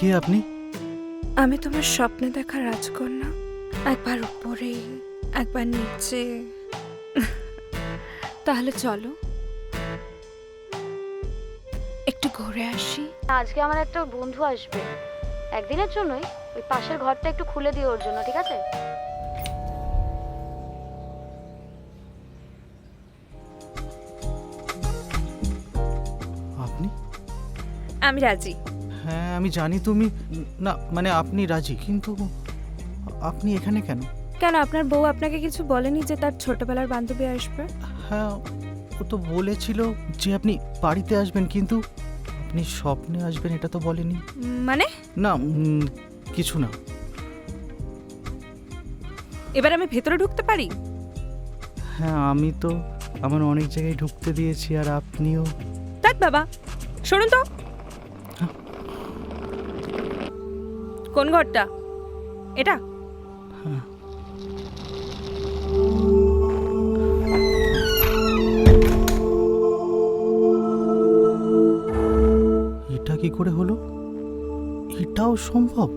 কে আপনি? আমি তোমার স্বপ্নে দেখা রাজকন্যা, একবার উপরে একবার নিচে। তাহলে চলো একটু ঘুরে আসি। আজকে আমার একটা বন্ধু আসবে, একদিনের জন্যই। ওই পাশের ঘরটা একটু খুলে দিও ওর জন্য, ঠিক আছে? আপনি? আমি রাজি। হ্যাঁ আমি জানি তুমি, না মানে আপনি রাজি, কিন্তু আপনি এখানে কেন? কেন, আপনার বউ আপনাকে কিছু বলেনি যে তার ছোটবেলার বান্ধবী আসবে? হ্যাঁ ও তো বলেছিল যে আপনি বাড়িতে আসবেন, কিন্তু আপনি স্বপ্নে আসবেন এটা তো বলেনি। মানে না কিছু না। এবার আমি ভেতরে ঢুকতে পারি? হ্যাঁ আমি তো আমার অনেক জায়গায় ঢুকতে দিয়েছি, আর আপনিও। দেখ বাবা, শুনুন তো। কোন ঘরটা এটা? হ্যাঁ এটা কি করে হলো? এটাও সম্ভব?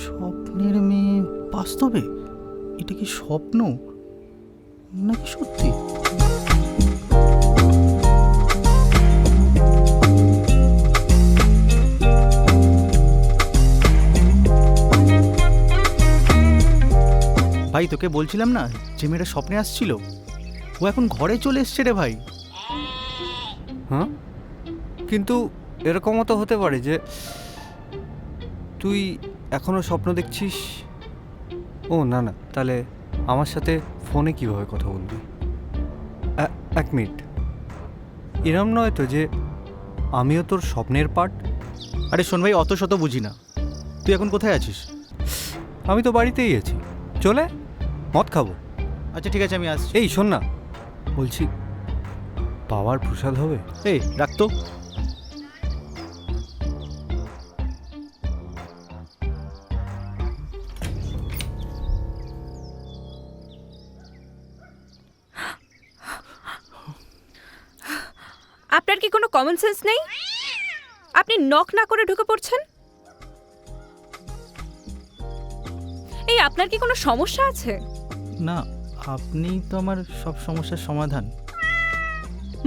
স্বপ্নের মেয়ে বাস্তবে? এটা কি স্বপ্ন নাকি সত্যি? ভাই তোকে বলছিলাম না যে মেয়েটা স্বপ্নে আসছিল, ও এখন ঘরে চলে এসছে রে ভাই। হ্যাঁ, কিন্তু এরকমও তো হতে পারে যে তুই এখনো স্বপ্ন দেখছিস। ও না না, তাহলে আমার সাথে ফোনে কিভাবে কথা বলবি? এক মিনিট, এরম নয় তো যে আমিও তোর স্বপ্নের পার্ট? আরে শোন ভাই, অত শত বুঝি না। তুই এখন কোথায় আছিস? আমি তো বাড়িতেই আছি, চলে মদ খাবো। আচ্ছা ঠিক আছে আমি আসছি। এই শোন না, বলছি পাওয়ার প্রসাদ হবে? এই রাখতো। আপনার কি কোনো কমন সেন্স নেই? আপনি নক না করে ঢুকে পড়ছেন। এই আপনার কি কোনো সমস্যা আছে? না, আপনি তো আমার সব সমস্যার সমাধান।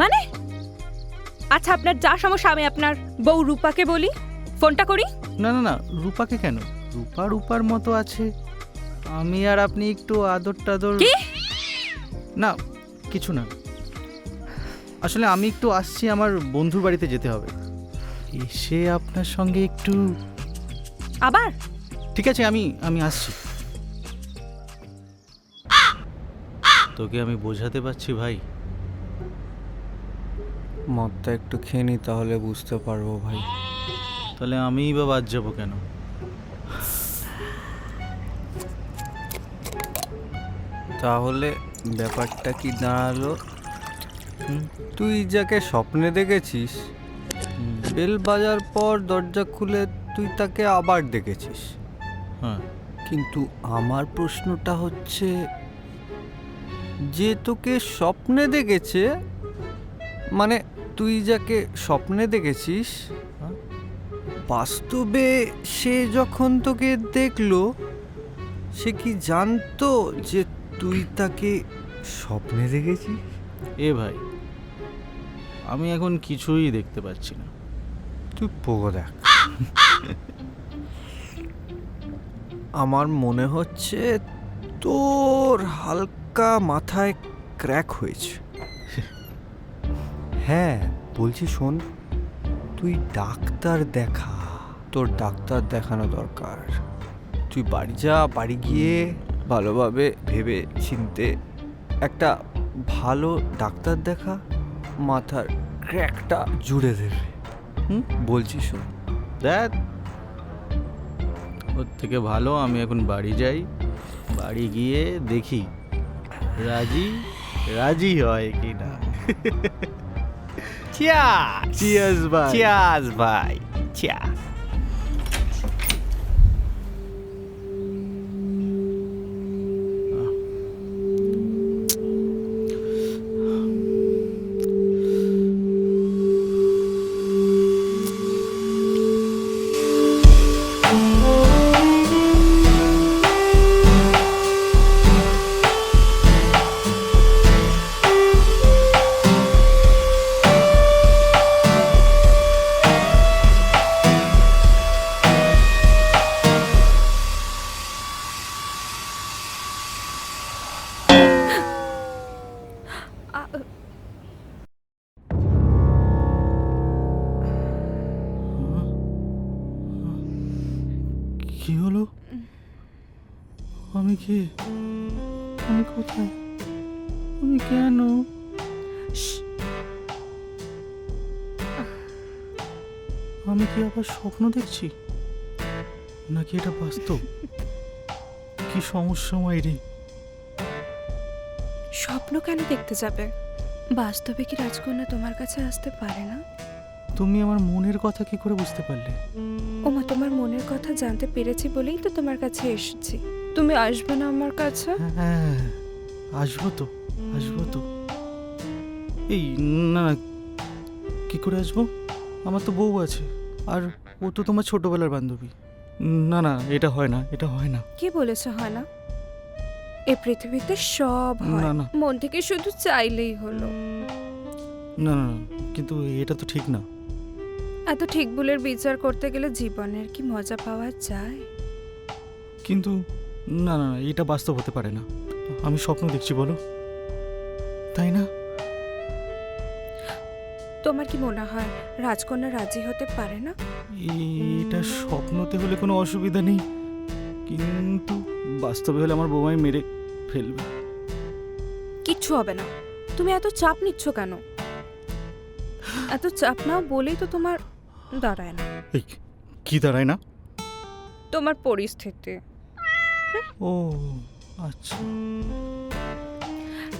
মানে আচ্ছা, আপনার যা সমস্যা আমি আপনার বউ রূপাকে বলি, ফোনটা করি। না না না, রূপাকে কেন? রূপা রূপার মতো আছে, আমি আর আপনি একটু আদর টাদর। কি? না কিছু না, আসলে আমি একটু আসছি, আমার বন্ধুর বাড়িতে যেতে হবে, এসে আপনার সঙ্গে একটু। আবার? ঠিক আছে আমি আসছি। তোকে আমি বোঝাতে পারছি ভাই? মদটা একটু খেয়ে নি, তাহলে বুঝতে পারবো ভাই। তাহলে আমিই বা বাদ যাবো কেন? তাহলে ব্যাপারটা কি দাঁড়ালো, তুই যাকে স্বপ্নে দেখেছিস, বেল বাজার পর দরজা খুলে তুই তাকে আবার দেখেছিস। হ্যাঁ, কিন্তু আমার প্রশ্নটা হচ্ছে, যে তোকে স্বপ্নে দেখেছে, মানে তুই যাকে স্বপ্নে দেখেছিস, হ্যাঁ? বাস্তবে সে যখন তোকে দেখলো, সে কি জানতো যে তুই তাকে স্বপ্নে দেখেছিস? এ ভাই, আমি এখন কিছুই দেখতে পাচ্ছি না। তুই পোগো দেখ। আমার মনে হচ্ছে তোর হালকা মাথায় ক্র্যাক হয়েছে। হ্যাঁ বলছি শোন, তুই ডাক্তার দেখা, তোর ডাক্তার দেখানো দরকার। তুই বাড়ি যা, বাড়ি গিয়ে ভালোভাবে ভেবে চিনতে একটা ভালো ডাক্তার দেখা, মাথার ক্র্যাকটা জুড়ে দেবে। বলছি শোন। দেখ, ওর থেকে ভালো আমি এখন বাড়ি যাই, বাড়ি গিয়ে দেখি রাজি রাজি হয় কি না। চিয়ার্স ভাই। চিয়ার্স ভাই, চিয়ার্স। কি হলো? আমি কি, আমি কোথায়, আমি কেন? আমি কি আবার স্বপ্ন দেখছি, নাকি এটা বাস্তব? কি সমস্যা মাইরি? স্বপ্ন কেন দেখতে যাবে? বাস্তবে কি রাজকন্যা তোমার কাছে আসতে পারে না? তুমি আমার মনের কথা কি করে বুঝতে পারলে? ওমা, তোমার মনের কথা জানতে পেরেছি বলেই তো তোমার কাছে এসেছি। তুমি আসবে না আমার কাছে? হ্যাঁ, আসবো তো, আসবো তো। এই না, কি করে আসবো? আমার তো বউ আছে, আর ও তো তোমার ছোটবেলার বান্ধবী। না না, এটা হয় না, এটা হয় না। কি বলেছ হয় না? এই পৃথিবীতে সব হয়, না, না। মন থেকে শুধু চাইলেই হলো। না না, কিন্তু এটা তো ঠিক না। এত ঠিক ভুলের বিচার করতে গেলে জীবনের কি মজা পাওয়া যায়? কিন্তু না না, এটা বাস্তব হতে পারে না। আমি স্বপ্ন দেখছি বলো, তাই না? তোমার কি মনে হয় রাজকন্যা রাজি হতে পারে না? এটা স্বপ্নতে হলে কোনো অসুবিধা নেই, কিন্তু বাস্তবে হলে আমার বৌমাই মেরে ফেলবে। কিচ্ছু হবে না। তুমি এত চাপ নিচ্ছ কেন? এত চাপ নাও বলেই তো তোমার দাঁড়ায় না। এই কি দাঁড়ায় না? তোমার পরিস্থিতি। ও আচ্ছা।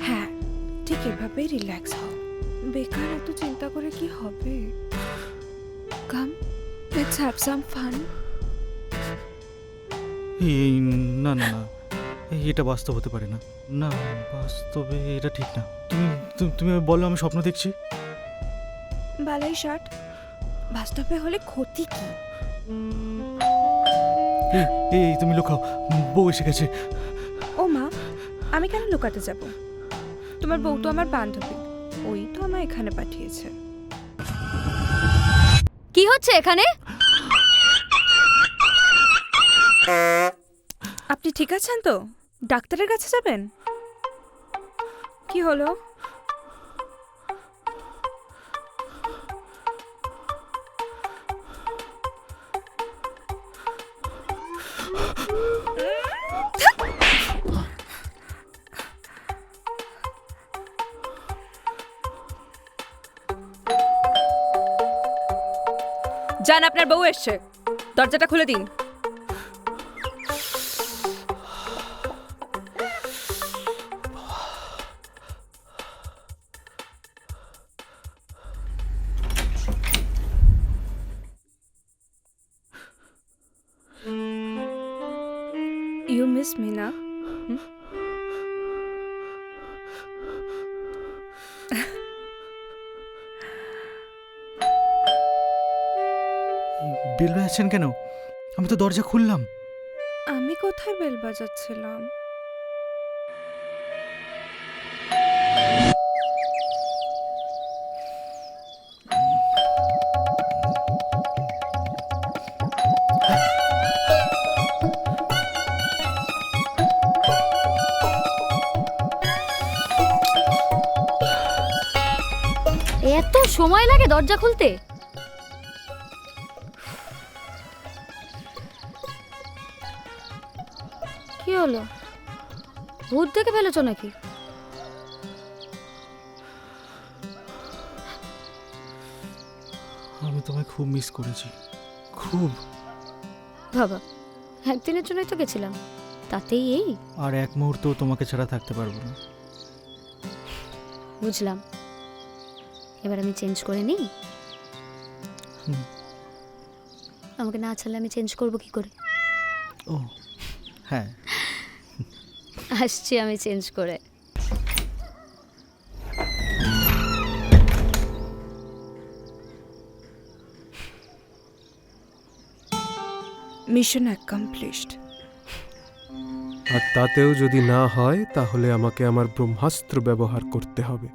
হ্যাঁ, ঠিক এভাবেই রিল্যাক্স হও। বেকার এত চিন্তা করে কি হবে? কাম, লেটস হ্যাভ সাম ফান। এই না না না, এটা বাস্তব হতে পারে না। না, বাস্তবে এটা ঠিক না। তুমি বলো আমি স্বপ্ন দেখছি। বালাই শার্ট, বাস্তবে হলে ক্ষতি কি? এই এই তুমি লুকাও, বউ এসে গেছে। ও মা, আমি কেন লুকাতে যাব? তোমার বউ তো আমার বান্ধবী, ওই তো আমায় এখানে পাঠিয়েছে। কি হচ্ছে এখানে? আপনি ঠিক আছেন তো? ডাক্তারের কাছে যাবেন? কি হলো? যান, আপনার বউ এসছে, দরজাটা খুলে দিন। You miss me না? বেল বাজাচ্ছেন কেন? আমি তো দরজা খুললাম। আমি কোথায় বেল বাজাচ্ছিলাম? এত সময় লাগে দরজা খুলতে? কি হলো, ভূত দেখে ফেলেছো নাকি? আমি তোমায় খুব মিস করেছি, খুব। বাবা, একদিনের জন্যই তো গেছিলাম, তাতেই এই? আর এক মুহূর্ত তোমাকে ছাড়া থাকতে পারবো না। বুঝলাম, এবার আমি চেঞ্জ করে নিই। হুম। আমাকে না ছাড়লে আমি চেঞ্জ করব কি করে? ও হ্যাঁ, আসছি আমি চেঞ্জ করে। Mission accomplished. আর তাতেও যদি না হয় তাহলে আমাকে আমার ব্রহ্মাস্ত্র ব্যবহার করতে হবে।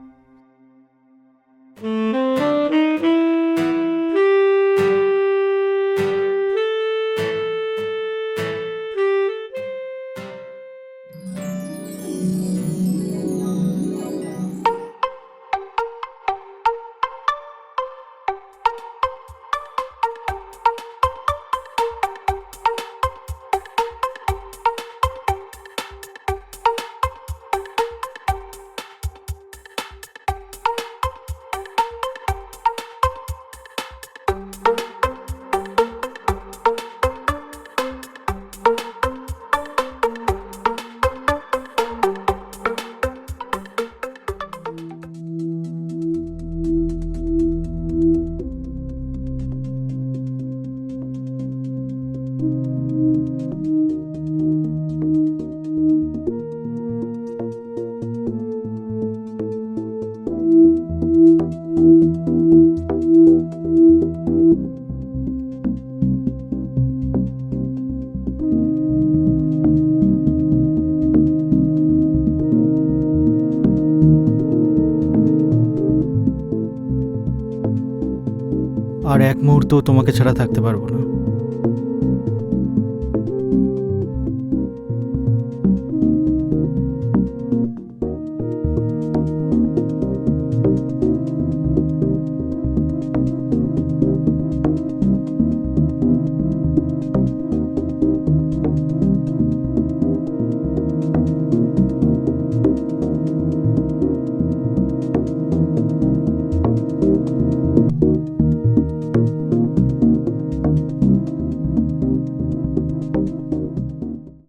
আর এক মুহূর্তও তোমাকে ছাড়া থাকতে পারবো না।